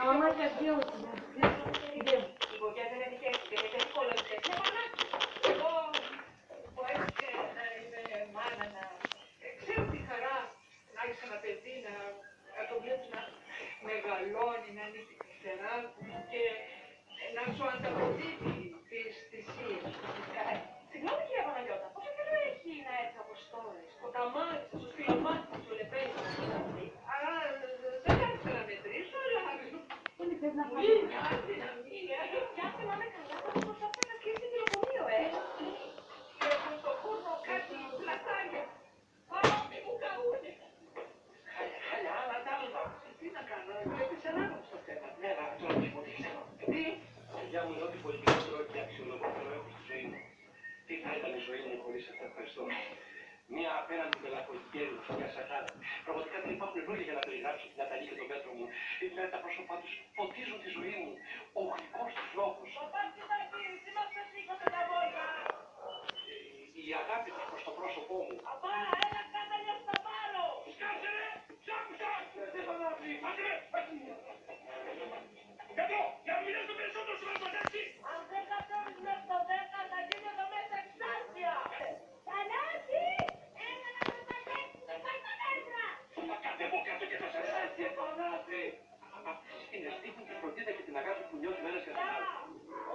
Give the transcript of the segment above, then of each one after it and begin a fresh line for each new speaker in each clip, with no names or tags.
Άμα και δύο.
Μεγαλώνει, να ανοίξει τη φτερά και να σου ανταποδίδει τις θυσίες σου. Συγγνώμη κυρία Παναγιώτα, πόσο καιρό έχει να έρθει από Στόρες, Κοταμάρης, στο Σπηλαμάτι, στο Λεπένι. Αλλά δεν άρχισα να μετρήσω, αλλά μου μοιάζει να μην. Κι αν θυμάμαι καλά, πως αυτό θα κλείσει τηλεφωνείο, Και έχουν στο φούρνο κάτι πλατάρια. Μη μου καούνε. Χαλιά, αλλά τα άλλα. Τι να κάνω, βλέπεις ανάγνωση στο θέμα. Ναι, αλλά τώρα τι ξέρω. Τι?
Για μου είναι ό,τι πολιτικότερο και αξιολογότερο έχω στη ζωή μου. Τι θα ήταν η ζωή μου χωρίς αυτά, ευχαριστώ. Μια απέναντι μελαγχολική έλλειψη, μια σαχάρα. Πραγματικά δεν υπάρχουν λόγια για να περιγράψω την Ναταλή και τον Πέτρο μου. Δηλαδή τα πρόσωπά τους φωτίζουν τη ζωή μου. Ο γλυκός τους λόγος.
Παπά, τι θα γίνεις, είμαστε σήκωσε τα βόλια.
Η αγάπη τους προς το πρόσωπό μου.
Παπά, έλα κάτα για στα πάρω.
Σκάσε ρε! Σάκουσα! Δεν θα ανάβει! Άντε ρε! Εδώ! Για να μιλάς το περισσότερο σου βάζω,
αν δεν κατέβεις μέσα στο 10 θα γίνει εδώ μέσα εξάρτια.
Θανάση! Έλα να με πατέξουμε κάτω μέτρα!
Θα κατέβω κάτω και θα σε σάσει, Θανάση! Αυτή είναι αυτή που τη φροντίδα και την αγάπη που νιώθει ένας για τον άλλο.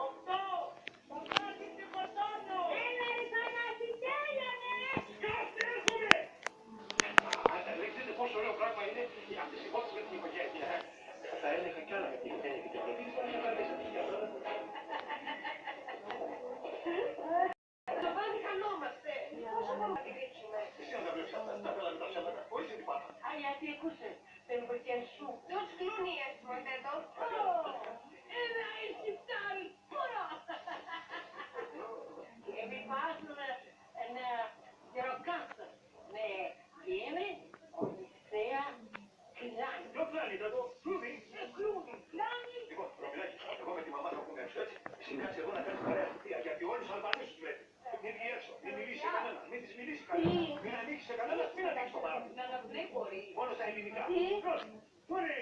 8. Παπά, τι σε φορτώνω.
Έλα ρε Θανάση, τέλειωνε!
Σκάστε, έρχομαι! Δεν ξέρετε πόσο ωραίο πράγμα είναι αυτές οι φώτες με την οικογένεια. Θα έλεγα κι άλλα για την οικογένεια και την προτείνω. Μια καρδέσα τη για τώρα.
Το πάλι χανόμαστε. Πόσο μπορούμε να την ρίξουμε.
Εσύ αν τα βλέπεις αυτά, τα πέλα με τα ψέματα. Όχι σε τι πάτα.
Γιατί ακούσε, δεν βοηθάει σου. Τους κλούνιες, μοντέτο. Ένα έχει φτάρει. Πορώ. Και vi passano en roccazzo. Με Pieve, Odissea, Κλάνη.
Ποιο κλάνη, εδώ, κλούνι.
Κλούνι, Κλάνη.
Λοιπόν, προφυλάκι, εγώ με τη μαμά θα πούμε έξω, έτσι. Εσύ κάτσε εδώ να κάνεις παρέα στη θεία, γιατί όλους τους Αλβανίους τους βλέπει. Μην βγει έξω, μην μιλήσει σε κανέναν, μην της μιλήσει κανέναν. Μην ανοίξει σε κανέναν, μην ανοίξει το παράθυρο.
Να δεν μπορεί.
Μόνο στα ελληνικά.
Τι?
Πού είναι?